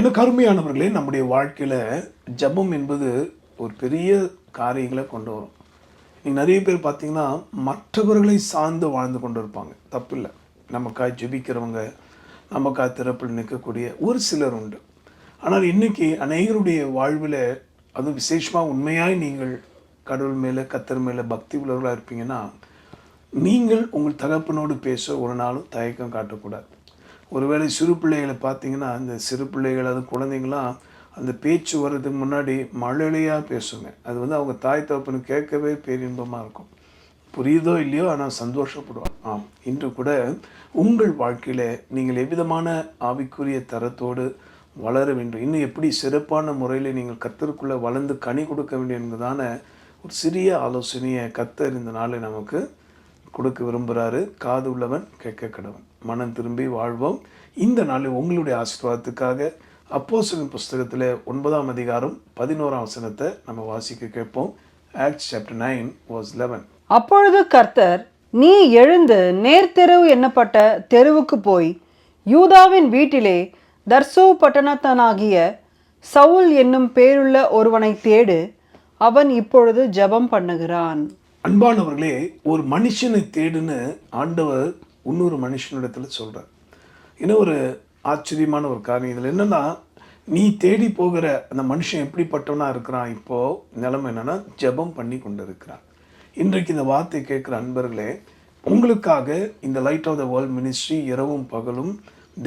எனக்கு அருமையானவர்களே, நம்முடைய வாழ்க்கையில் ஜெபம் என்பது ஒரு பெரிய காரியங்களை கொண்டு வரும். நீங்கள் நிறைய பேர் பார்த்தீங்கன்னா மற்றவர்களை சார்ந்து வாழ்ந்து கொண்டு இருப்பாங்க. தப்பில்லை. நமக்காக ஜெபிக்கிறவங்க, நமக்காக திறப்பில் நிற்கக்கூடிய ஒரு சிலர் உண்டு. ஆனால் இன்றைக்கி அநேகருடைய வாழ்வில், அதுவும் விசேஷமாக உண்மையாய் நீங்கள் கடவுள் மேலே கர்த்தர் மேலே பக்தி உள்ளவர்களாக இருப்பீங்கன்னா, நீங்கள் உங்கள் தகப்பனோடு பேச ஒரு நாளும் தயக்கம் காட்டக்கூடாது. ஒருவேளை சிறு பிள்ளைகளை பார்த்தீங்கன்னா, அந்த சிறு பிள்ளைகள் அது குழந்தைங்களாம் அந்த பேச்சு வர்றதுக்கு முன்னாடி மழலையாக பேசுங்க. அது அவங்க தாய் தகப்பனுக்கு கேட்கவே பேரின்பமாக இருக்கும். புரியுதோ இல்லையோ, ஆனால் சந்தோஷப்படுவாங்க. ஆம், இன்று கூட உங்கள் வாழ்க்கையில் நீங்கள் எவ்விதமான ஆவிக்குரிய தரத்தோடு வளர வேண்டும், இன்னும் எப்படி சிறப்பான முறையில் நீங்கள் கர்த்தருக்குள்ளே வளர்ந்து கனி கொடுக்க வேண்டும் என்பதான ஒரு சிறிய ஆலோசனையை கர்த்தர் இந்த நாளை நமக்கு கொடுக்க விரும்புகிறாரு. காது உள்ளவன் கேட்க கடவன். மனம் திரும்பி வாழ்வோம். இந்த நாளில் உங்களுடைய ஆசீர்வாதத்துக்காக அப்போஸ்தலர் புஸ்தகத்தில் 9ஆம் அதிகாரம் 11ஆம் வசனத்தை நம்ம வாசிக்க கேட்போம். Acts chapter 9:11. அப்பொழுது கர்த்தர், நீ எழுந்து நேர்த்தெருவு என்னப்பட்ட தெருவுக்கு போய் யூதாவின் வீட்டிலே தர்சு பட்டணத்தனாகிய சவுல் என்னும் பேருள்ள ஒருவனை தேடு, அவன் இப்பொழுது ஜெபம் பண்ணுகிறான். அன்பானவர்களே, ஒரு மனுஷனை தேடுன்னு ஆண்டவர் இன்னொரு மனுஷனிடத்தில் சொல்கிறார். இன்னும் ஒரு ஆச்சரியமான ஒரு காரியம் இதில் என்னென்னா, நீ தேடி போகிற அந்த மனுஷன் எப்படிப்பட்டவனாக இருக்கிறான்? இப்போது நிலைமை என்னென்னா, ஜெபம் பண்ணி கொண்டு இருக்கிறான். இன்றைக்கு இந்த வார்த்தை கேட்குற அன்பர்களே, உங்களுக்காக இந்த light of the world ministry இரவும் பகலும்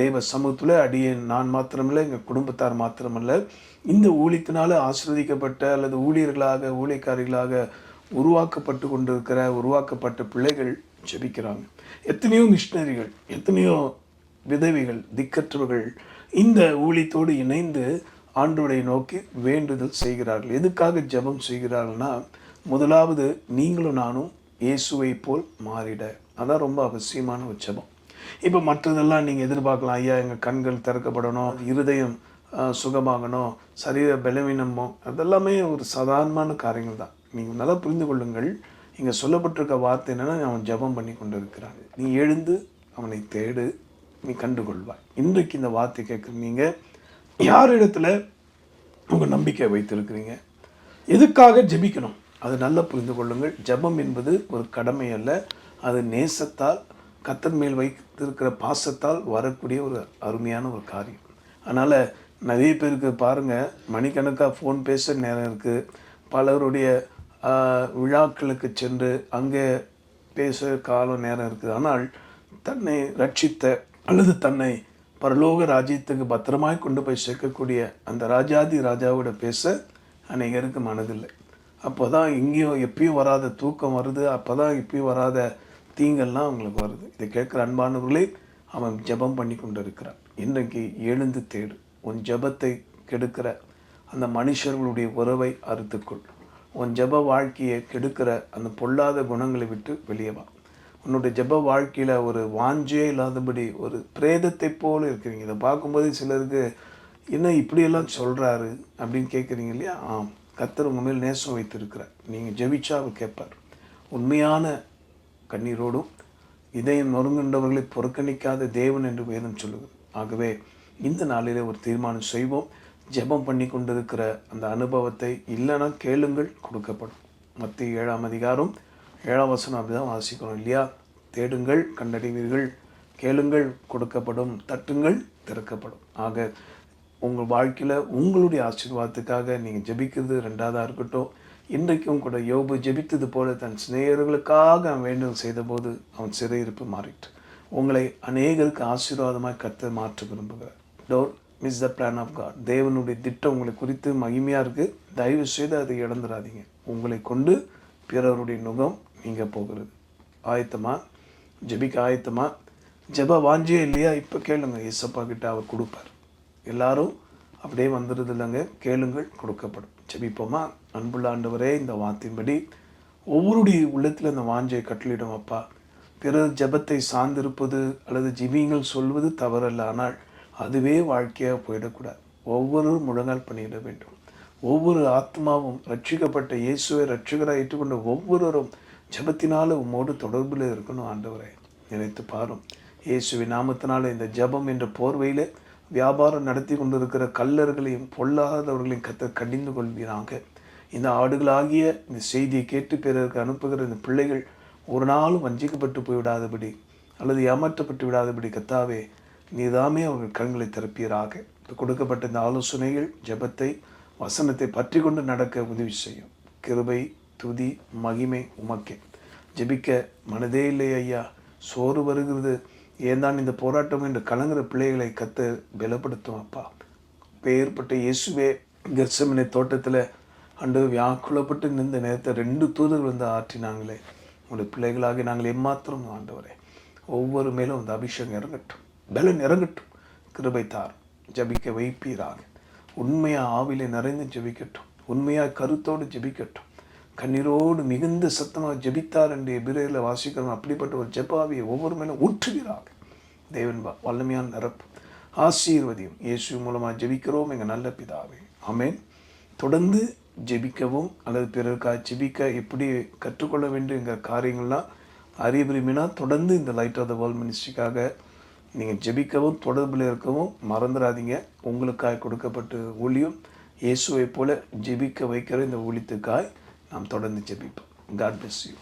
தெய்வ சமூகத்தில் நான் மாத்திரமில்லை, எங்கள் குடும்பத்தார் மாத்திரமல்ல, இந்த ஊழியத்தினால் ஆசீர்வதிக்கப்பட்ட அல்லது ஊழியர்களாக ஊழியக்காரிகளாக உருவாக்கப்பட்ட பிள்ளைகள் ஜெபிக்கிறாங்க. எத்தனையோ மிஷினரிகள், எத்தனையோ விதவைகள், திக்கற்றவர்கள் இந்த ஊழியத்தோடு இணைந்து ஆண்டவரை நோக்கி வேண்டுதல் செய்கிறார்கள். எதுக்காக ஜெபம் செய்கிறார்கள்னா, முதலாவது நீங்களும் நானும் இயேசுவை போல் மாறிட. அதான் ரொம்ப அவசியமான ஒரு ஜெபம். இப்போ மற்றதெல்லாம் நீங்கள் எதிர்பார்க்கலாம். ஐயா, எங்கள் கண்கள் திறக்கப்படணும், இருதயம் சுகமாகணும், சரீர பலவீனமோ, அதெல்லாமே ஒரு சாதாரணமான காரியங்கள் தான். நீங்கள் நல்லா புரிந்து கொள்ளுங்கள். இங்கே சொல்லப்பட்டிருக்க வார்த்தை என்னென்னா, அவன் ஜெபம் பண்ணி கொண்டு இருக்கிறான். நீ எழுந்து அவனை தேடு, நீ கண்டுகொள்வாய். இன்றைக்கு இந்த வார்த்தை கேட்குற நீங்கள் யார் இடத்துல உங்கள் நம்பிக்கை வைத்திருக்கிறீங்க? எதுக்காக ஜெபிக்கணும்? அது நல்லா புரிந்து கொள்ளுங்கள். ஜெபம் என்பது ஒரு கடமை அல்ல, அது நேசத்தால் கர்த்தர் மேல் வைத்திருக்கிற பாசத்தால் வரக்கூடிய ஒரு அருமையான ஒரு காரியம். அதனால் நிறைய பேருக்கு பாருங்கள், மணிக்கணக்காக ஃபோன் பேச நேரம் இருக்குது. பலருடைய விழாக்களுக்கு சென்று அங்கே பேச காலம் நேரம் இருக்குது. ஆனால் தன்னை ரட்சித்த அல்லது தன்னை பரலோக ராஜ்யத்துக்கு பத்திரமாய் கொண்டு போய் சேர்க்கக்கூடிய அந்த ராஜாதி ராஜாவோட பேச அநேகருக்கு மனதில்லை. அப்போ தான் இங்கேயும் எப்பயும் வராத தூக்கம் வருது, அப்போ தான் இப்பயும் வராத தீங்கள்லாம் அவங்களுக்கு வருது. இதை கேட்குற அன்பானவர்களே, அவன் ஜெபம் பண்ணி கொண்டு இருக்கிறான். இன்றைக்கு எழுந்து தேடு. உன் ஜெபத்தை கெடுக்கிற அந்த மனுஷர்களுடைய உறவை அறுத்துக்கொள். உன் ஜெப வாழ்க்கையை கெடுக்கிற அந்த பொல்லாத குணங்களை விட்டு வெளியே வா. உன்னுடைய ஜெப வாழ்க்கையில் ஒரு வாஞ்சே இல்லாதபடி ஒரு பிரேதத்தை போல் இருக்கிறீங்க. இதை பார்க்கும்போது சிலருக்கு என்ன இப்படியெல்லாம் சொல்கிறாரு அப்படின்னு கேட்குறீங்க இல்லையா? ஆம், கர்த்தர் உங்கள் மேல் நேசம் வைத்திருக்கிறார். நீங்கள் ஜெபிச்சா அவர் கேட்பார். உண்மையான கண்ணீரோடும் இதயம் நொறுங்குண்டவர்களை புறக்கணிக்காத தேவன் என்று வேதம் சொல்லுகிறது. ஆகவே இந்த நாளிலே ஒரு தீர்மானம் செய்வோம். ஜெபம் பண்ணி கொண்டிருக்கிற அந்த அனுபவத்தை இல்லைன்னா கேளுங்கள், கொடுக்கப்படும். மத்திய 7ஆம் அதிகாரம் 7ஆம் வசனம் அப்படி தான் வாசிக்கணும் இல்லையா? தேடுங்கள் கண்டடைவீர்கள், கேளுங்கள் கொடுக்கப்படும், தட்டுங்கள் திறக்கப்படும். ஆக உங்கள் வாழ்க்கையில் உங்களுடைய ஆசீர்வாதத்துக்காக நீங்கள் ஜெபிக்கிறது ரெண்டாவதாக இருக்கட்டும். இன்றைக்கும் கூட யோபு ஜெபித்தது போல தன் சிநேகர்களுக்காக அவன் வேண்டுதல் செய்தபோது அவன் சிறையிருப்பு மாறிட்டு உங்களை அநேகருக்கு ஆசீர்வாதமாக கர்த்தர் மாற்ற விரும்புகிறார். Don't miss the plan of God. தேவனுடைய திட்டம் உங்களை குறித்து மகிமையாக இருக்குது. தயவு செய்து அதை இழந்துடாதீங்க. உங்களை கொண்டு பிறருடைய நுகம் நீங்கள் போகிறது. ஆயத்தமா? ஜெபிக்க ஆயத்தமா? ஜெப வாஞ்சியே இல்லையா? இப்போ கேளுங்க, இயேசப்பா கிட்ட அவர் கொடுப்பார். எல்லாரும் அப்படியே வந்துடுது இல்லைங்க. கேளுங்கள் கொடுக்கப்படும். ஜெபிப்போமா? அன்புள்ள ஆண்டவரே, இந்த வார்த்தையின்படி ஒவ்வொருடைய உள்ளத்தில் இந்த வாஞ்சை கட்டளிடும் அப்பா. பிறர் ஜெபத்தை சார்ந்திருப்பது அல்லது ஜெபிங்கள் சொல்வது தவறல்ல, ஆனால் அதுவே வாழ்க்கையாக போயிடக்கூடாது. ஒவ்வொரு முழங்கால் பண்ணிட வேண்டும். ஒவ்வொரு ஆத்மாவும் ரட்சிக்கப்பட்ட இயேசுவை ரட்சகராக ஏற்றுக்கொண்ட ஒவ்வொருவரும் ஜெபத்தினால உம்மோடு தொடர்பில் இருக்கணும். ஆண்டவரை நினைத்து பாரும். இயேசுவின் நாமத்தினால இந்த ஜெபம் என்ற போர்வையில் வியாபாரம் நடத்தி கொண்டிருக்கிற கள்ளர்களையும் பொல்லாதவர்களையும் கர்த்தர் கடிந்து கொள்வீராக. இந்த ஆடுகளாகிய இந்த செய்தியை கேட்டு பிறருக்கு அனுப்புகிற இந்த பிள்ளைகள் ஒரு நாளும் வஞ்சிக்கப்பட்டு போய்விடாதபடி அல்லது ஏமாற்றப்பட்டு விடாதபடி கர்த்தாவே நீதாமே அவர்கள் கண்களை திறப்பீராக. கொடுக்கப்பட்ட இந்த ஆலோசனைகள் ஜெபத்தை வசனத்தை பற்றி கொண்டு நடக்க உதவி செய்யும். கிருபை துதி மகிமை உமக்கே. ஜெபிக்க மனதே இல்லை ஐயா, சோறு வருகிறது, ஏன் தான் இந்த போராட்டம் என்று கலங்குற பிள்ளைகளை கர்த்தர் பலப்படுத்தும் அப்பா. பெயர்பட்ட இயேசுவே, கெத்செமனே தோட்டத்தில் அன்று வியாக்குலப்பட்டு நின்ற நேரத்தை 2 தூதர்கள் வந்து ஆற்றினாங்களே, உங்களுடைய பிள்ளைகளாக நாங்கள் எம்மாத்திரம் ஆண்டவரே, ஒவ்வொரு மேலும் அந்த அபிஷேகம் இறங்கட்டும், பலன் இறங்கட்டும், கிருபை தார். ஜபிக்க வைப்பீராக. உண்மையாக ஆவிலே நிறைந்து ஜபிக்கட்டும், உண்மையாக கருத்தோடு ஜபிக்கட்டும், கண்ணீரோடு மிகுந்த சத்தமாக ஜபித்தார் என்று எபிரேயரில் வாசிக்கிறோம். அப்படிப்பட்ட ஒரு ஜெபாவியை ஒவ்வொரு மேலும் ஊற்றுகிறாங்க. தேவன் வல்லமையான நிரப்பு ஆசீர்வதியும். இயேசு மூலமாக ஜெபிக்கிறோம் எங்கள் நல்ல பிதாவே, ஆமென். தொடர்ந்து ஜெபிக்கவும் அல்லது பிறருக்காக ஜெபிக்க எப்படி கற்றுக்கொள்ள வேண்டுங்கிற காரியங்கள்லாம் அறிய விரும்பினா தொடர்ந்து இந்த லைட் ஆஃப் த வேர்ல்ட் மினிஸ்ட்ரிக்காக நீங்கள் ஜெபிக்கவும் தொடர்பில் இருக்கவும் மறந்துடாதீங்க. உங்களுக்காக கொடுக்கப்பட்ட ஊழியம் இயேசுவை போல ஜெபிக்க வைக்கிற இந்த ஊழியத்துக்காய் நாம் தொடர்ந்து ஜெபிப்போம். God bless you.